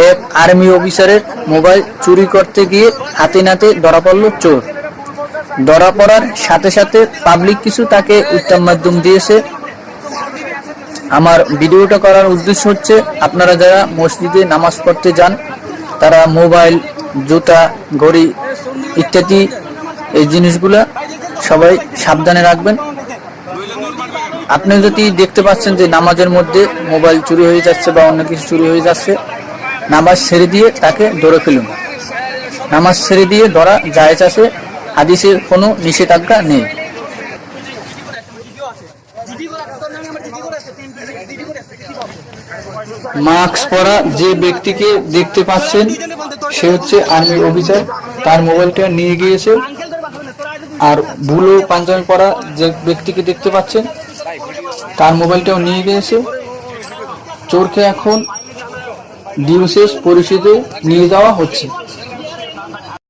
এক আর্মি অফিসারের মোবাইল চুরি করতে গিয়ে হাতে নাতে ধরা পড়ল চোর। ধরা পড়ার সাথে সাথে পাবলিক কিছু তাকে উত্তম মাধ্যম দিয়েছে। আমার ভিডিওটা করার উদ্দেশ্য হচ্ছে, আপনারা যারা মসজিদে নামাজ পড়তে যান তারা মোবাইল, জুতা, ঘড়ি ইত্যাদি এই জিনিসগুলা সবাই সাবধানে রাখবেন। আপনি যদি দেখতে পাচ্ছেন যে নামাজের মধ্যে মোবাইল চুরি হয়ে যাচ্ছে বা অন্য কিছু চুরি হয়ে যাচ্ছে, নামাজ ছেড়ে দিয়ে তাকে ধরে ফেলুন। নামাজ ছেড়ে দিয়ে ধরা জায়েজ আছে, হাদিসের কোনো নিষেধাজ্ঞা নেই। মাস্ক পরা যে ব্যক্তিকে দেখতে পাচ্ছেন সে হচ্ছে আর্মি অফিসার, তার মোবাইলটা নিয়ে গিয়েছে। আর বুলো পাঞ্জাবি পরা যে ব্যক্তিকে দেখতে পাচ্ছেন তার মোবাইলটাও নিয়ে গিয়েছে। চোরকে এখন ডিউসেস পরিষদে নিয়ে যাওয়া হচ্ছে।